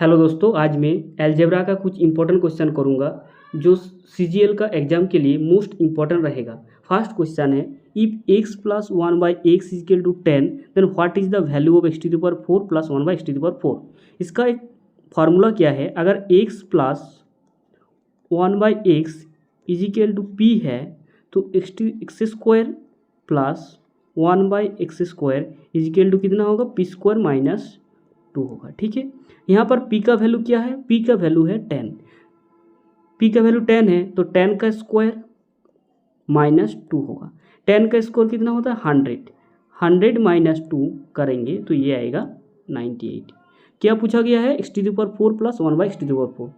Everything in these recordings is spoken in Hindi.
हेलो दोस्तों, आज मैं अलजेब्रा का कुछ इंपॉर्टेंट क्वेश्चन करूंगा जो सीजीएल का एग्जाम के लिए मोस्ट इंपॉर्टेंट रहेगा। फर्स्ट क्वेश्चन है, if x plus 1/x is equal to 10 then what is the value of x to the power 4 plus 1/x to the power 4। इसका एक फार्मूला क्या है, अगर x plus 1/x is equal to p है तो x square plus 1/x square is equal to कितना होगा, पी स्क्वायर माइनस 2 होगा। ठीक है, यहाँ पर p का वैल्यू क्या है, p का वैल्यू है 10। p का वैल्यू 10 है तो 10 का स्क्वायर माइनस 2 होगा। 10 का स्क्वायर कितना होता है 100, 100 माइनस 2 करेंगे तो ये आएगा 98। क्या पूछा गया है, x to the power 4 plus 1/x to the power 4।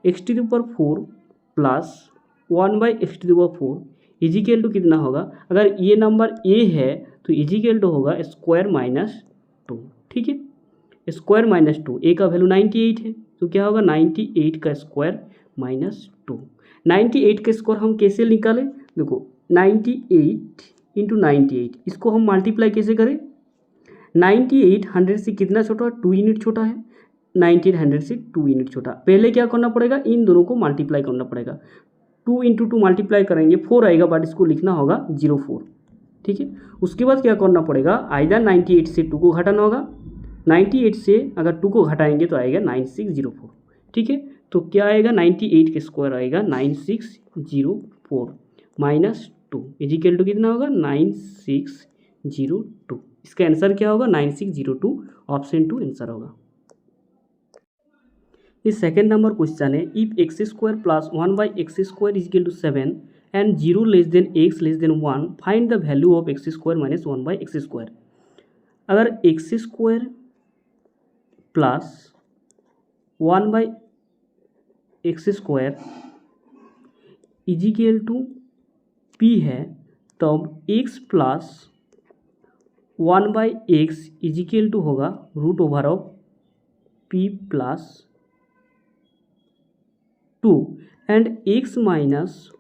x to the power 4 plus 1/x to the power 4 is equal to कितना होगा, अगर ये नंबर a है तो इजिकल टू होगा स्क्वायर माइनस 2। ठीक है, स्क्वायर माइनस 2, ए का वैल्यू 98 है तो क्या होगा 98 का स्क्वायर माइनस 2। 98 का स्क्वायर हम कैसे निकालें, देखो 98 इंटू 98, इसको हम मल्टीप्लाई कैसे करें। 98 100 से कितना छोटा है, 2 यूनिट छोटा है। 98 100 से 2 यूनिट छोटा, पहले क्या करना पड़ेगा, इन दोनों को मल्टीप्लाई करना पड़ेगा। 2 इंटू 2 मल्टीप्लाई करेंगे 4 आएगा, बट इसको लिखना होगा 04। ठीक है, उसके बाद क्या करना पड़ेगा, आइदर 98 से 2 को घटाना होगा। 98 से अगर 2 को घटाएंगे तो आएगा 9604। ठीक है, तो क्या आएगा 98 का स्क्वायर आएगा 9604 माइनस 2 इजिकल टू कितना होगा 9602। इसका आंसर क्या होगा 9602, ऑप्शन 2 आंसर होगा। इस सेकेंड नंबर क्वेश्चन है, if x square plus 1/x square equal to 7 and 0 less than x less than 1 find the value of x square minus 1/x square. अगर x square plus 1/x square equal to p है तब x plus 1/x equal to होगा root over of p plus 2 and x minus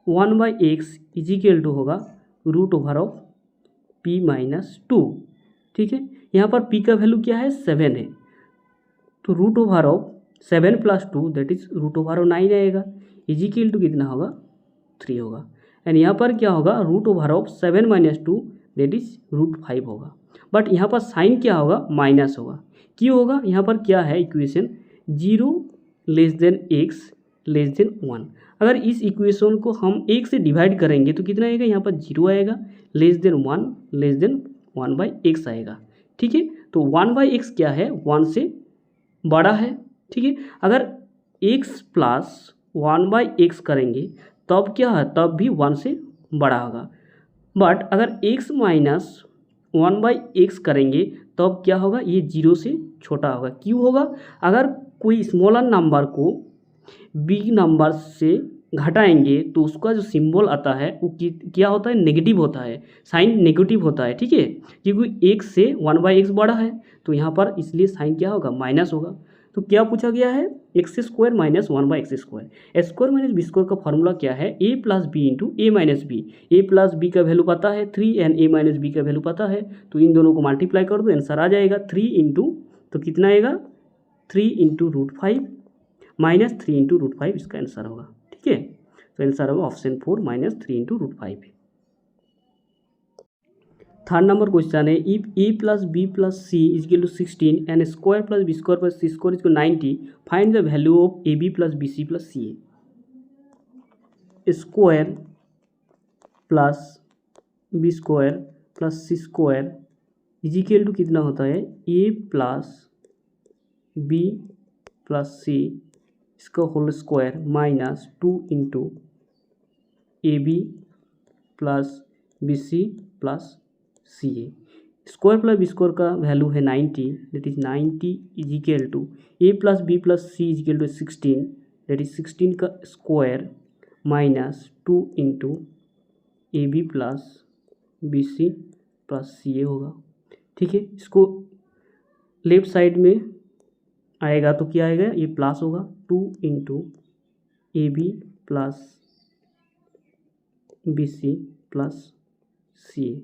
1/x equal to होगा root over of p minus 2। ठीक है, यहाँ पर p का वैल्यू क्या है 7 है तो root over of 7 plus 2 that is root over of 9 आएगा, इजिकल टू कितना होगा 3 होगा। एंड यहाँ पर क्या होगा root over of 7 minus 2 that is root 5 होगा, बट यहाँ पर साइन क्या होगा माइनस होगा। क्यों होगा, यहाँ पर क्या है equation 0 less than x less than 1। अगर इस इक्वेशन को हम 1 से डिवाइड करेंगे तो कितना आएगा, यहाँ पर 0 आएगा, less than 1 less than 1/x आएगा। ठीक है, तो 1/x क्या है 1 से बड़ा है। ठीक है, अगर x प्लस 1/x करेंगे तब क्या है, तब भी 1 से बड़ा होगा, बट अगर x माइनस 1/x करेंगे तब क्या होगा, ये 0 से छोटा होगा। क्यों होगा, अगर कोई स्मॉलर नंबर को बिग नंबर से घटाएंगे तो उसका जो सिंबल आता है वो क्या होता है, नेगेटिव होता है, साइन नेगेटिव होता है। ठीक है, क्योंकि x से 1/x बड़ा है तो यहाँ पर इसलिए साइन क्या होगा माइनस होगा। तो क्या पूछा गया है, एक्स स्क्वायर माइनस 1/x स्क्वायर। स्क्वायर माइनस बी स्क्वायर का फॉर्मूला क्या है, a plus B into A minus B. A plus B का वैल्यू पता है 3 एंड a माइनस बी का वैल्यू पता है, तो इन दोनों को मल्टीप्लाई कर दो, आंसर आ जाएगा 3 इंटू, तो कितना आएगा 3 into root 5 minus 3 into root 5 इसका आंसर होगा। ठीक है, तो आंसर होगा option 4 minus 3 into root 5। Third number question है, if a plus b plus c is equal to 16 and square plus b square plus c square is equal 90 find the value of a B plus B C plus C a. Square plus b square plus c square is equal to कितना होता है, a plus b plus c इसका whole square minus 2 into A B plus B C plus C a. Square plus b square का वैल्यू है 90, that is 90 is equal to a plus b plus c is equal to 16, that is 16 का square minus 2 into A B plus B C plus C a होगा। ठीक है, इसको लेफ्ट साइड में आएगा तो क्या आएगा, ये प्लस होगा 2 into A B plus B C plus C A.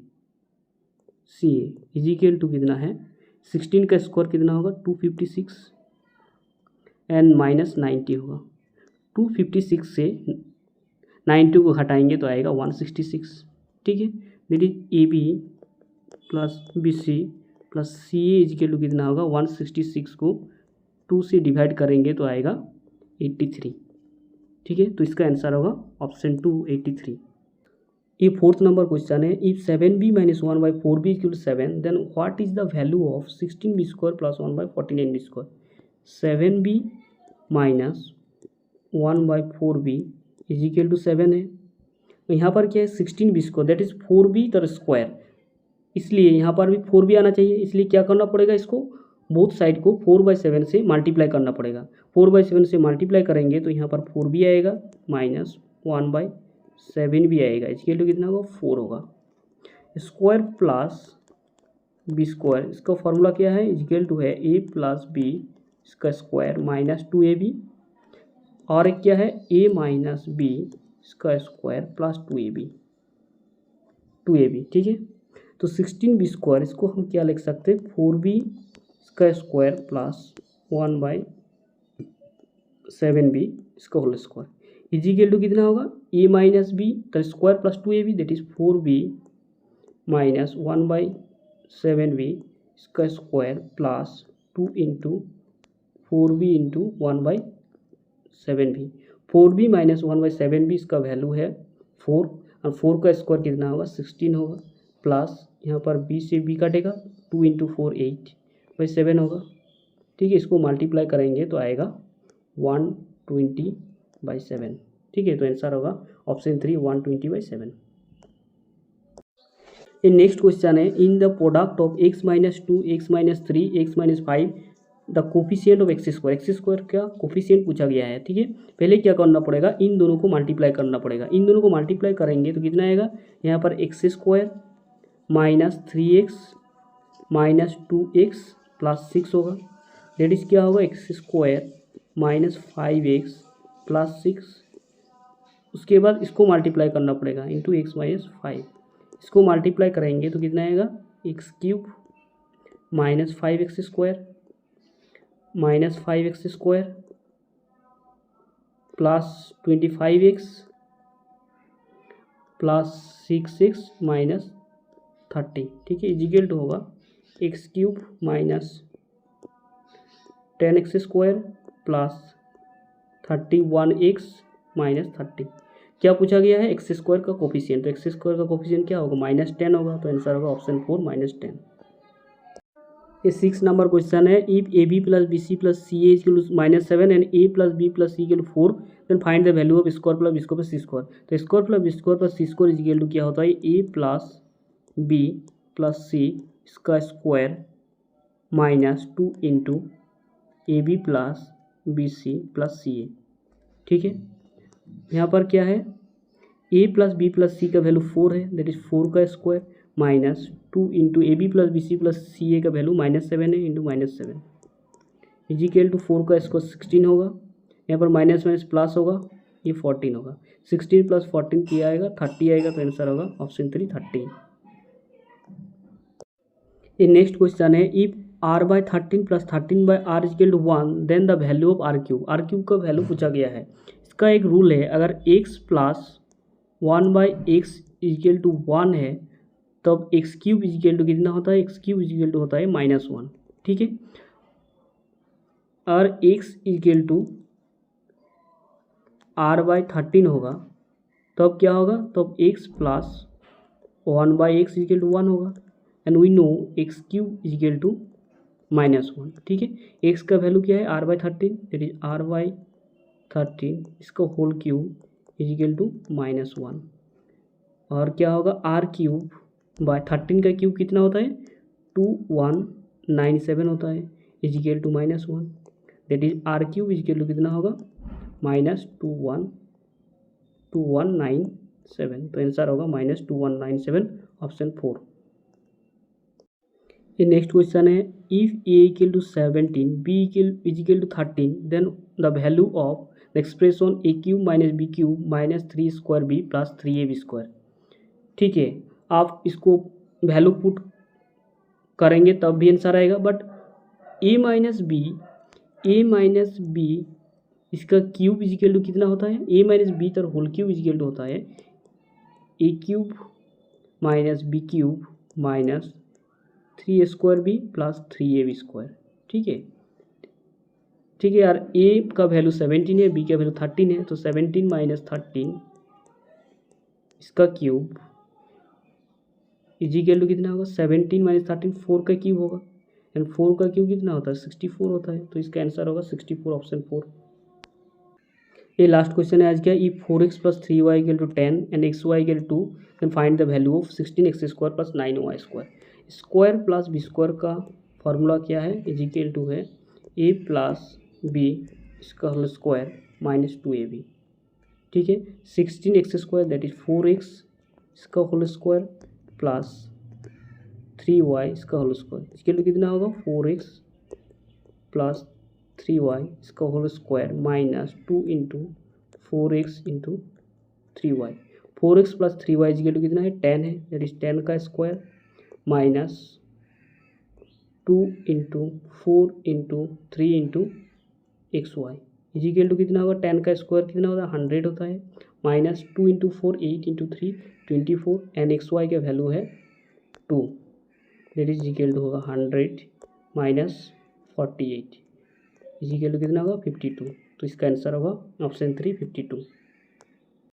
C A is equal to कितना है 16 का स्क्वायर कितना होगा 256 एंड माइनस 90 होगा। 256 से 90 को हटाएंगे तो आएगा 166। ठीक है, that is A B plus B C plus C A is equal to कितना होगा 166 को 2 से डिवाइड करेंगे तो आएगा 83। ठीक है, तो इसका आंसर होगा ऑप्शन 2 83। ये 4th नंबर क्वेश्चन है, if 7b minus 1 by 4b equal to 7 then what is the value of 16b square plus 1 by 49b square. 7b minus 1 by 4b is equal to 7 है। यहाँ पर क्या है 16b square that is 4b तर स्क्वायर, इसलिए यहाँ पर भी 4b आना चाहिए। इसलिए क्या करना पड़ेगा, इसको बोथ साइड को 4/7 से मल्टीप्लाई करना पड़ेगा। 4/7 से मल्टीप्लाई करेंगे तो यहाँ पर 4b आएगा माइनस 1/7 भी आएगा, इसके लिए कितना होगा 4 होगा। स्क्वायर प्लस बी स्क्वायर, इसका फॉर्मूला क्या है, इक्वल टू है a प्लस बी इसका स्क्वायर माइनस 2ab, और एक क्या है a माइनस बी इसका स्क्वायर प्लस 2ab। ठीक है, तो 16b स्क्वायर इसको हम क्या लिख सकते हैं 4b इसका स्क्वायर प्लस 1/7b इसका होल स्क्वायर इजिकल टू कितना होगा a माइनस बी का square plus 2ab that is 4b minus 1/7b इसका square plus 2 into 4b into 1/7b। 4b minus 1/7b इसका वैल्यू है 4, और 4 का स्क्वायर कितना होगा 16 होगा, प्लस यहाँ पर b से b काटेगा 2 इंटू 4 8/7 होगा। ठीक है, इसको मल्टीप्लाई करेंगे तो आएगा 120/7। ठीक है, तो आंसर होगा ऑप्शन 3 120/7। ये नेक्स्ट क्वेश्चन है, in the product of x minus 2 x minus 3 x minus 5 the coefficient of x square का कोफिशिएंट पूछा गया है। ठीक है, पहले क्या करना पड़ेगा, इन दोनों को मल्टीप्लाई करना पड़ेगा। इन दोनों को मल्टीप्लाई करेंगे तो कितना आएगा, यहाँ पर x square minus 3x minus 2x plus 6 होगा, डेट इज क्या होगा x square minus 5x plus 6। उसके बाद इसको मल्टीप्लाई करना पड़ेगा इंटू एक्स माइनस 5, इसको मल्टीप्लाई करेंगे तो कितना आएगा x cube minus 5x square minus 5x square plus 25x plus 6x minus 30। ठीक है, इजिकल टू होगा x cube minus 10x square plus 31x minus 30। क्या पूछा गया है एक्स स्क्वायर का कोफिशिएंट, तो एक्स स्क्वायर का कोफिशिएंट क्या होगा -10 होगा, तो आंसर होगा ऑप्शन 4 -10। ये 6 नंबर क्वेश्चन है, if a B plus B C plus C a equal -7 and a plus b plus c equal 4 then find the value of square plus b square plus c square. तो square plus b square plus c square equal to क्या होता है a plus b plus c इसका square minus 2 into A B plus B C plus C a. ठीक है, यहाँ पर क्या है a plus b plus c का वैल्यू 4 है, दैट इज 4 का square minus 2 into A B plus B C plus C a का वैल्यू -7 है इंटू -7 इजिकल टू 4 का स्क्वायर 16 होगा, यहाँ पर माइनस माइनस प्लस होगा ये 14 होगा, 16 प्लस 14 क्या आएगा 30 आएगा, तो आंसर होगा ऑप्शन 3 30। ये नेक्स्ट क्वेश्चन है, if r/13 plus 13/r is equal to 1 then the value of r cube का वैल्यू पूछा गया है। इसका एक रूल है, अगर x plus 1/x equal to 1 है तब एक्स क्यूब इजिकल टू कितना होता है, एक्स क्यूब इजिकल टू होता है -1। ठीक है, और x इजिकल टू r/13 होगा तब क्या होगा, तब x plus 1/x equal to 1 होगा, and we know x cube is equal to -1। ठीक है, x का वैल्यू क्या है r/13 दैट इज r/13 इसका होल क्यूब इजिकल टू -1, और क्या होगा r क्यूब बाय 13 का क्यूब कितना होता है 2197 होता है is equal to -1, that is r cube is equal to कितना होगा -2197, तो आंसर होगा -2197 ऑप्शन 4। ये नेक्स्ट क्वेश्चन है, if a equal to 17 b equal to 13 then the value of the expression a cube minus b cube minus 3 square b plus 3ab square. ठीक है, आप इसको वैल्यू पुट करेंगे तब भी आंसर आएगा, but a minus B a minus b इसका क्यूब इजिकल टू कितना होता है, ए माइनस बी तर होल क्यूब इजिकल टू होता है a cube minus b cube minus 3 square b plus 3ab square. ठीक है, ठीक है यार, ए का वैल्यू 17 है, बी का वैल्यू 13 है, तो 17 माइनस 13 इसका क्यूब इजिकल टू कितना होगा, 17 माइनस 13 4 का क्यूब होगा, एंड 4 का क्यूब कितना होता है 64 होता है, तो इसका आंसर होगा 64 ऑप्शन 4। ये लास्ट क्वेश्चन है आज क्या, ई 4x plus 3y equal to 10 and xy equal to can find the value of 16x square plus 9y square. Square plus b square का फॉर्मूला क्या है, इजिकल टू है a प्लस बी इसका होल स्क्वायर माइनस 2ab। ठीक है, 16x square that is 4x इसका होल स्क्वायर प्लस 3y इसका होल स्क्वायर, इसके लिए कितना होगा 4x प्लस 3y इसका whole square minus 2 into 4x into 3y। 4x plus 3y इसके लिए कितना है 10 है, दैट इज 10 का square minus 2 into 4 into 3 into xy equal to कितना होगा 10 का स्क्वायर कितना होता है 100 होता है, minus 2 into 4 8 into 3 24 and xy का वैल्यू है 2, दैट इज इजिकल टू होगा 100 माइनस 48 इजिकल टू कितना होगा 52, तो इसका आंसर होगा ऑप्शन 3 52।